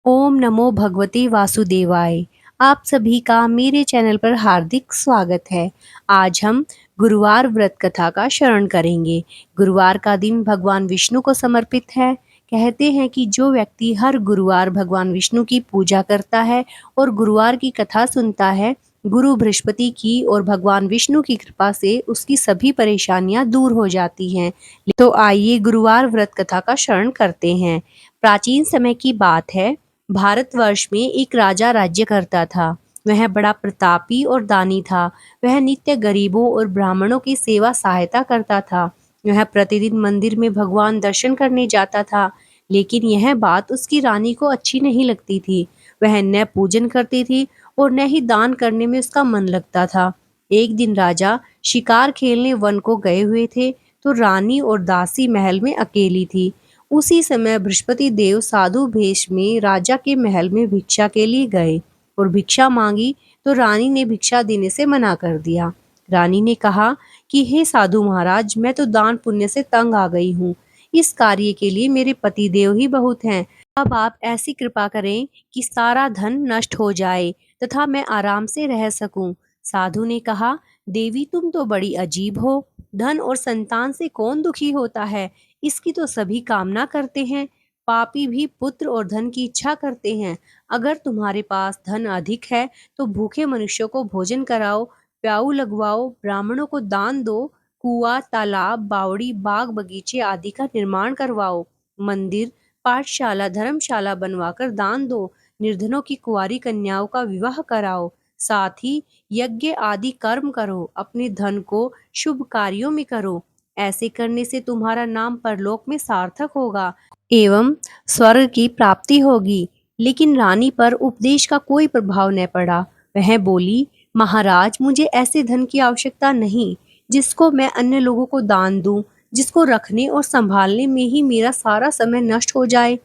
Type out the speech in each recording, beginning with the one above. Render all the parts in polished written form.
ओम नमो भगवते वासुदेवाय। आप सभी का मेरे चैनल पर हार्दिक स्वागत है। आज हम गुरुवार व्रत कथा का श्रवण करेंगे। गुरुवार का दिन भगवान विष्णु को समर्पित है। कहते हैं कि जो व्यक्ति हर गुरुवार भगवान विष्णु की पूजा करता है और गुरुवार की कथा सुनता है, गुरु बृहस्पति की और भगवान विष्णु की कृपा से उसकी सभी परेशानियां दूर हो जाती हैं। तो आइए गुरुवार व्रत कथा का श्रवण करते हैं। प्राचीन समय की बात है। भारतवर्ष में एक राजा राज्य करता था। वह बड़ा प्रतापी और दानी था। वह नित्य गरीबों और ब्राह्मणों की सेवा सहायता करता था। वह प्रतिदिन मंदिर में भगवान दर्शन करने जाता था, लेकिन यह बात उसकी रानी को अच्छी नहीं लगती थी। वह न पूजन करती थी और न ही दान करने में उसका मन लगता था। एक दिन राजा शिकार खेलने वन को गए हुए थे, तो रानी और दासी महल में अकेली थी। उसी समय बृहस्पति देव साधु भेष में राजा के महल में भिक्षा के लिए गए और भिक्षा मांगी, तो रानी ने भिक्षा देने से मना कर दिया। रानी ने कहा कि हे साधु महाराज, मैं तो दान पुण्य से तंग आ गई हूँ। इस कार्य के लिए मेरे पति देव ही बहुत हैं। अब आप ऐसी कृपा करें कि सारा धन नष्ट हो जाए तथा मैं आराम से रह सकूं। साधु ने कहा, देवी तुम तो बड़ी अजीब हो। धन और संतान से कौन दुखी होता है? इसकी तो सभी कामना करते हैं। पापी भी पुत्र और धन की इच्छा करते हैं। अगर तुम्हारे पास धन अधिक है तो भूखे मनुष्यों को भोजन कराओ, प्याऊ लगवाओ, ब्राह्मणों को दान दो, कुआं, तालाब, बावड़ी, बाग बगीचे आदि का निर्माण करवाओ, मंदिर, पाठशाला, धर्मशाला बनवाकर दान दो, निर्धनों की कुंवारी कन्याओं का विवाह कराओ, साथ ही यज्ञ आदि कर्म करो, अपने धन को शुभ कार्यों में करो। ऐसे करने से तुम्हारा नाम परलोक में सार्थक होगा एवं स्वर्ग की प्राप्ति होगी। लेकिन रानी पर उपदेश का कोई प्रभाव न पड़ा। वह बोली, महाराज, मुझे ऐसे धन की आवश्यकता नहीं जिसको मैं अन्य लोगों को दान दूं, जिसको रखने और संभालने में ही मेरा सारा समय नष्ट हो जाए।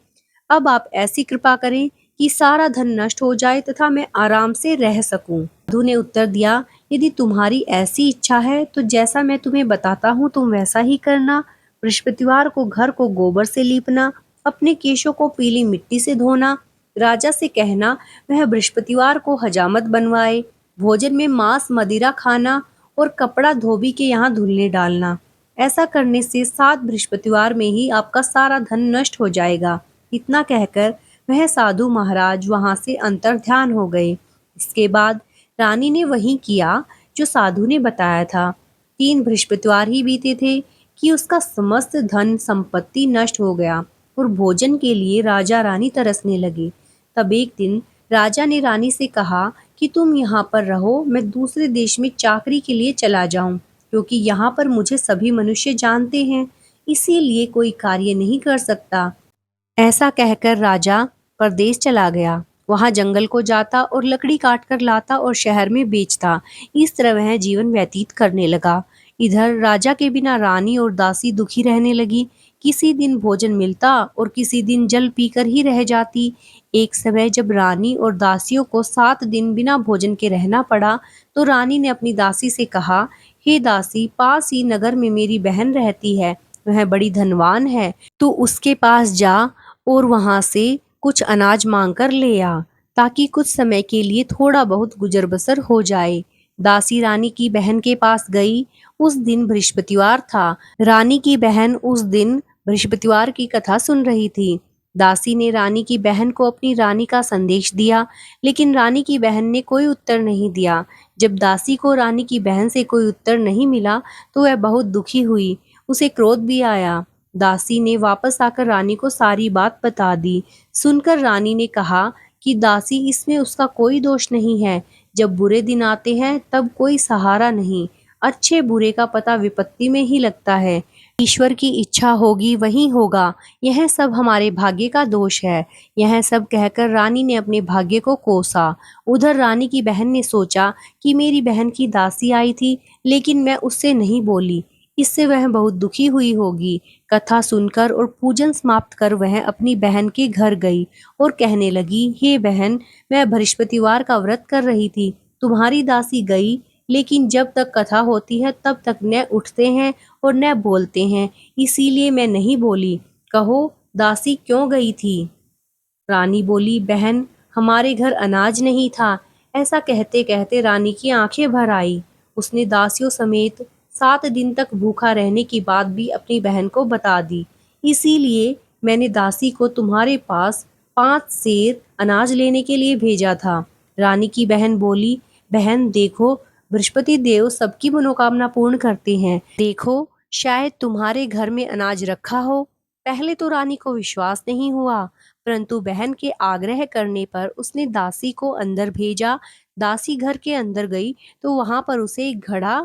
अब आप ऐसी कृपा करें कि सारा धन नष्ट हो जाए तथा मैं आराम से रह सकूं। साधु ने उत्तर दिया, यदि तुम्हारी ऐसी इच्छा है तो जैसा मैं तुम्हें बताता हूँ तुम वैसा ही करना। बृहस्पतिवार को घर को गोबर से लीपना, अपने केशों को पीली मिट्टी से धोना, राजा से कहना वह बृहस्पतिवार को हजामत बनवाए, भोजन में मांस मदिरा खाना और कपड़ा धोबी के यहाँ धुलने डालना। ऐसा करने से 7 बृहस्पतिवार में ही आपका सारा धन नष्ट हो जाएगा। इतना कहकर वह साधु महाराज वहां से अंतर ध्यान हो गए। इसके बाद रानी ने वही किया जो साधु ने बताया था। 3 बृहस्पतिवार ही बीते थे कि उसका समस्त धन संपत्ति नष्ट हो गया और भोजन के लिए राजा रानी तरसने लगे। तब एक दिन राजा ने रानी से कहा कि तुम यहाँ पर रहो, मैं दूसरे देश में चाकरी के लिए चला जाऊं, क्योंकि यहाँ पर मुझे सभी मनुष्य जानते हैं, इसीलिए कोई कार्य नहीं कर सकता। ऐसा कहकर राजा परदेश चला गया। वहां जंगल को जाता और लकड़ी काट कर लाता और शहर में बेचता। इस तरह वह जीवन व्यतीत करने लगा। इधर राजा के बिना रानी और दासी दुखी रहने लगी। किसी दिन भोजन मिलता और किसी दिन जल पीकर ही रह जाती। एक समय जब रानी और दासियों को 7 दिन बिना भोजन के रहना पड़ा, तो रानी ने अपनी दासी से कहा, हे दासी, पास ही नगर में मेरी बहन रहती है। वह बड़ी धनवान है। तू उसके पास जा और वहां से कुछ अनाज मांग कर ले आ, ताकि कुछ समय के लिए थोड़ा बहुत गुजर बसर हो जाए। दासी रानी की बहन के पास गई। उस दिन बृहस्पतिवार था। रानी की बहन उस दिन बृहस्पतिवार की कथा सुन रही थी। दासी ने रानी की बहन को अपनी रानी का संदेश दिया, लेकिन रानी की बहन ने कोई उत्तर नहीं दिया। जब दासी को रानी की बहन से कोई उत्तर नहीं मिला, तो वह बहुत दुखी हुई। उसे क्रोध भी आया। दासी ने वापस आकर रानी को सारी बात बता दी। सुनकर रानी ने कहा कि दासी, इसमें उसका कोई दोष नहीं है। जब बुरे दिन आते हैं तब कोई सहारा नहीं। अच्छे बुरे का पता विपत्ति में ही लगता है। ईश्वर की इच्छा होगी वही होगा। यह सब हमारे भाग्य का दोष है। यह सब कहकर रानी ने अपने भाग्य को कोसा। उधर रानी की बहन ने सोचा कि मेरी बहन की दासी आई थी, लेकिन मैं उससे नहीं बोली, इससे वह बहुत दुखी हुई होगी। कथा सुनकर और पूजन समाप्त कर वह अपनी बहन के घर गई और कहने लगी, हे बहन, मैं बृहस्पतिवार का व्रत कर रही थी। तुम्हारी दासी गई, लेकिन जब तक कथा होती है तब तक न उठते हैं और न बोलते हैं, इसीलिए मैं नहीं बोली। कहो, दासी क्यों गई थी? रानी बोली, बहन, हमारे घर अनाज नहीं था। ऐसा कहते कहते रानी की आंखें भर आई। उसने दासियों समेत 7 दिन तक भूखा रहने की बात भी अपनी बहन को बता दी। इसीलिए मैंने दासी को तुम्हारे पास 5 सेर अनाज लेने के लिए भेजा था। रानी की बहन बोली, बहन देखो, बृहस्पति देव सबकी मनोकामना पूर्ण करते हैं। देखो, शायद तुम्हारे घर में अनाज रखा हो। पहले तो रानी को विश्वास नहीं हुआ, परंतु बहन के आग्रह करने पर उसने दासी को अंदर भेजा। दासी घर के अंदर गई तो वहां पर उसे एक घड़ा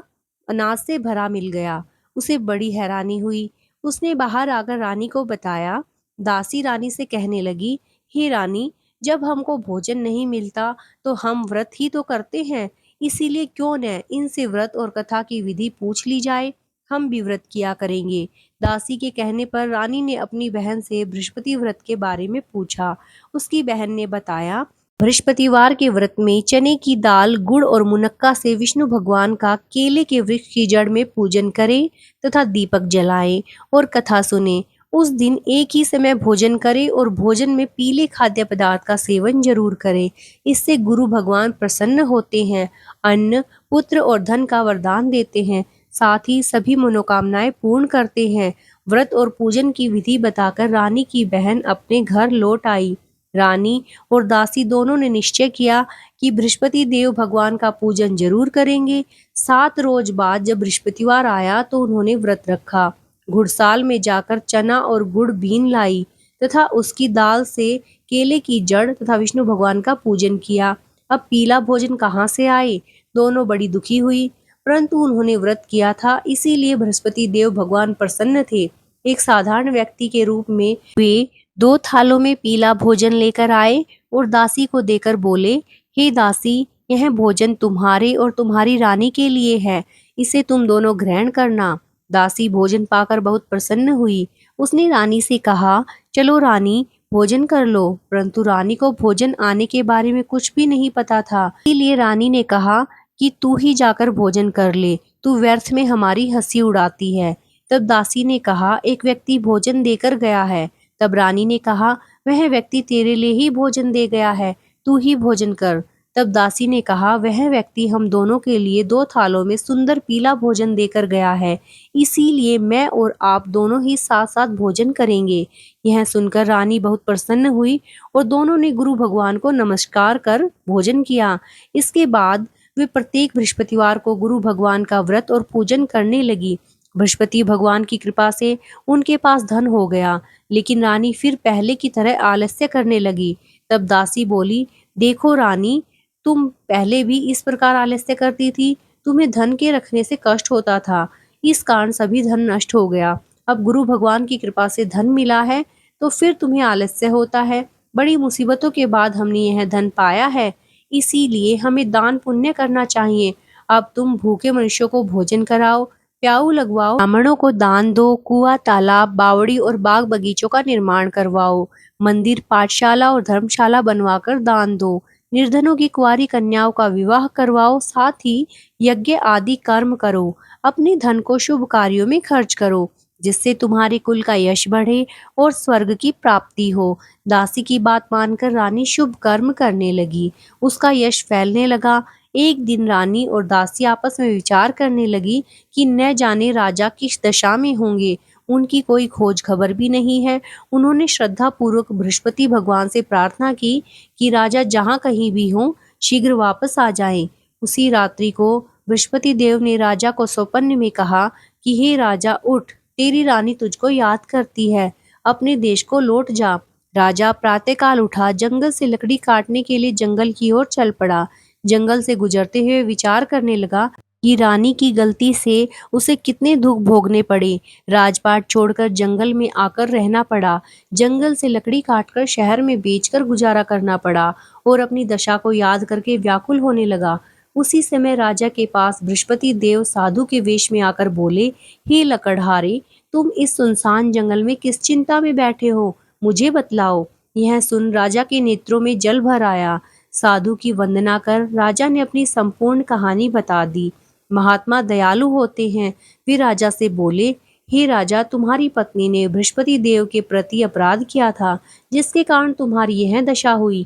अनाज से भरा मिल गया। उसे बड़ी हैरानी हुई। उसने बाहर आकर रानी को बताया। दासी रानी से कहने लगी, हे रानी, जब हमको भोजन नहीं मिलता तो हम व्रत ही तो करते हैं, इसीलिए क्यों न इनसे व्रत और कथा की विधि पूछ ली जाए। हम भी व्रत किया करेंगे। दासी के कहने पर रानी ने अपनी बहन से बृहस्पति व्रत के बारे में पूछा। उसकी बहन ने बताया, बृहस्पतिवार के व्रत में चने की दाल, गुड़ और मुनक्का से विष्णु भगवान का केले के वृक्ष की जड़ में पूजन करें तथा दीपक जलाएं और कथा सुने। उस दिन एक ही समय भोजन करें और भोजन में पीले खाद्य पदार्थ का सेवन जरूर करें। इससे गुरु भगवान प्रसन्न होते हैं, अन्न, पुत्र और धन का वरदान देते हैं, साथ ही सभी मनोकामनाएं पूर्ण करते हैं। व्रत और पूजन की विधि बताकर रानी की बहन अपने घर लौट आई। रानी और दासी दोनों ने निश्चय किया कि बृहस्पति देव भगवान का पूजन जरूर करेंगे। 7 रोज बाद जब बृहस्पतिवार आया तो उन्होंने व्रत रखा। घुड़साल में जाकर चना और गुड़ बीन लाई तथा उसकी दाल से केले की जड़ तथा विष्णु भगवान का पूजन किया। अब पीला भोजन कहाँ से आए? दोनों बड़ी दुखी हुई, परंतु उन्होंने व्रत किया था, इसीलिए बृहस्पति देव भगवान प्रसन्न थे। एक साधारण व्यक्ति के रूप में वे 2 थालों में पीला भोजन लेकर आए और दासी को देकर बोले, हे दासी, यह भोजन तुम्हारे और तुम्हारी रानी के लिए है, इसे तुम दोनों ग्रहण करना। दासी भोजन पाकर बहुत प्रसन्न हुई। उसने रानी से कहा, चलो रानी, भोजन कर लो। परंतु रानी को भोजन आने के बारे में कुछ भी नहीं पता था, इसीलिए रानी ने कहा कि तू ही जाकर भोजन कर ले, तू व्यर्थ में हमारी हंसी उड़ाती है। तब दासी ने कहा, एक व्यक्ति भोजन देकर गया है। तब रानी ने कहा, वह व्यक्ति तेरे लिए ही भोजन दे गया है, तू ही भोजन कर। तब दासी ने कहा, वह व्यक्ति हम दोनों के लिए 2 थालों में सुंदर पीला भोजन देकर गया है, इसीलिए मैं और आप दोनों ही साथ साथ भोजन करेंगे। यह सुनकर रानी बहुत प्रसन्न हुई और दोनों ने गुरु भगवान को नमस्कार कर भोजन किया। इसके बाद वे प्रत्येक बृहस्पतिवार को गुरु भगवान का व्रत और पूजन करने लगी। बृहस्पति भगवान की कृपा से उनके पास धन हो गया, लेकिन रानी फिर पहले की तरह आलस्य करने लगी। तब दासी बोली, देखो रानी, तुम पहले भी इस प्रकार आलस्य करती थी, तुम्हें धन के रखने से कष्ट होता था, इस कारण सभी धन नष्ट हो गया। अब गुरु भगवान की कृपा से धन मिला है तो फिर तुम्हें आलस्य होता है। बड़ी मुसीबतों के बाद हमने यह धन पाया है, इसीलिए हमें दान पुण्य करना चाहिए। अब तुम भूखे मनुष्यों को भोजन कराओ, प्याऊ लगवाओ, ब्राह्मणों को दान दो, कुआं, तालाब, बावड़ी और बाग बगीचों का निर्माण करवाओ, मंदिर, पाठशाला और धर्मशाला बनवाकर दान दो, निर्धनों की कुंवारी कन्याओं का विवाह करवाओ, साथ ही यज्ञ आदि कर्म करो, अपने धन को शुभ कार्यों में खर्च करो, जिससे तुम्हारे कुल का यश बढ़े और स्वर्ग की प्राप्ति हो। दासी की बात मानकर रानी शुभ कर्म करने लगी। उसका यश फैलने लगा। एक दिन रानी और दासी आपस में विचार करने लगी कि न जाने राजा किस दशा में होंगे, उनकी कोई खोज खबर भी नहीं है। उन्होंने श्रद्धा पूर्वक बृहस्पति भगवान से प्रार्थना की कि राजा जहाँ कहीं भी हों, शीघ्र वापस आ जाएं। उसी रात्रि को बृहस्पति देव ने राजा को स्वप्न में कहा कि हे राजा, उठ, तेरी रानी तुझको याद करती है, अपने देश को लौट जा। राजा प्रातःकाल उठा, जंगल से लकड़ी काटने के लिए जंगल की ओर चल पड़ा। जंगल से गुजरते हुए विचार करने लगा कि रानी की गलती से उसे कितने दुख भोगने पड़े। राजपाट छोड़कर जंगल में आकर रहना पड़ा, जंगल से लकड़ी काटकर शहर में बेचकर गुजारा करना पड़ा और अपनी दशा को याद करके व्याकुल होने लगा। उसी समय राजा के पास बृहस्पति देव साधु के वेश में आकर बोले, हे लकड़हारे, तुम इस सुनसान जंगल में किस चिंता में बैठे हो, मुझे बतलाओ। यह सुन राजा के नेत्रों में जल भर आया। साधु की वंदना कर राजा ने अपनी संपूर्ण कहानी बता दी। महात्मा दयालु होते हैं। वे राजा से बोले, हे राजा, तुम्हारी पत्नी ने बृहस्पति देव के प्रति अपराध किया था, जिसके कारण तुम्हारी यह दशा हुई।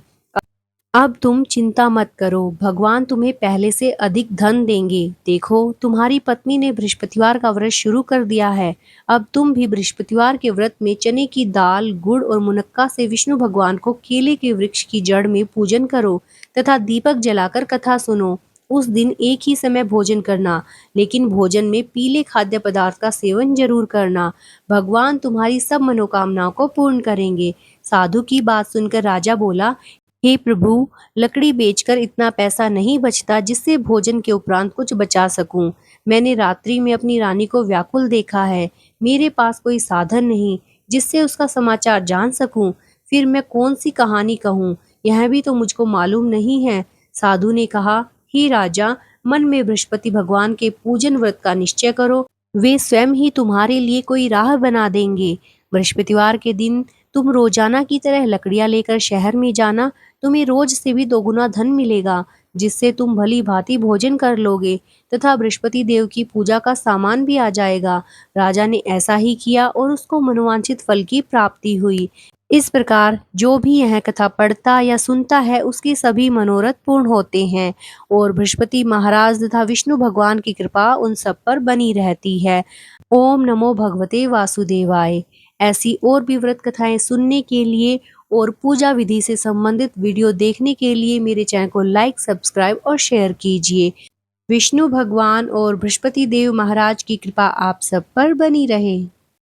अब तुम चिंता मत करो, भगवान तुम्हें पहले से अधिक धन देंगे। देखो, तुम्हारी पत्नी ने बृहस्पतिवार का व्रत शुरू कर दिया है। अब तुम भी बृहस्पतिवार के व्रत में चने की दाल, गुड़ और मुनक्का से विष्णु भगवान को केले के वृक्ष की जड़ में पूजन करो तथा दीपक जलाकर कथा सुनो। उस दिन एक ही समय भोजन करना, लेकिन भोजन में पीले खाद्य पदार्थ का सेवन जरूर करना। भगवान तुम्हारी सब मनोकामनाओं को पूर्ण करेंगे। साधु की बात सुनकर राजा बोला, हे प्रभु, लकड़ी बेचकर इतना पैसा नहीं बचता जिससे भोजन के उपरांत कुछ बचा सकूं। मैंने रात्रि में अपनी रानी को व्याकुल देखा है। मेरे पास कोई साधन नहीं जिससे उसका समाचार जान सकूं। फिर मैं कौन सी कहानी कहूं, यह भी तो मुझको मालूम नहीं है। साधु ने कहा, हे राजा, मन में बृहस्पति भगवान के पूजन व्रत का निश्चय करो। वे स्वयं ही तुम्हारे लिए कोई राह बना देंगे। बृहस्पतिवार के दिन तुम रोजाना की तरह लकड़ियां लेकर शहर में जाना। तुम्हें रोज से भी दोगुना धन मिलेगा, जिससे तुम भली भांति भोजन कर लोगे तथा बृहस्पति देव की पूजा का सामान भी आ जाएगा। राजा ने ऐसा ही किया और उसको मनोवांछित फल की प्राप्ति हुई। इस प्रकार जो भी यह कथा पढ़ता या सुनता है, उसके सभी मनोरथ पूर्ण होते हैं और बृहस्पति महाराज तथा विष्णु भगवान की कृपा उन सब पर बनी रहती है। ओम नमो भगवते वासुदेवाय। ऐसी और भी व्रत कथाएं सुनने के लिए और पूजा विधि से संबंधित वीडियो देखने के लिए मेरे चैनल को लाइक, सब्सक्राइब और शेयर कीजिए। विष्णु भगवान और बृहस्पति देव महाराज की कृपा आप सब पर बनी रहे।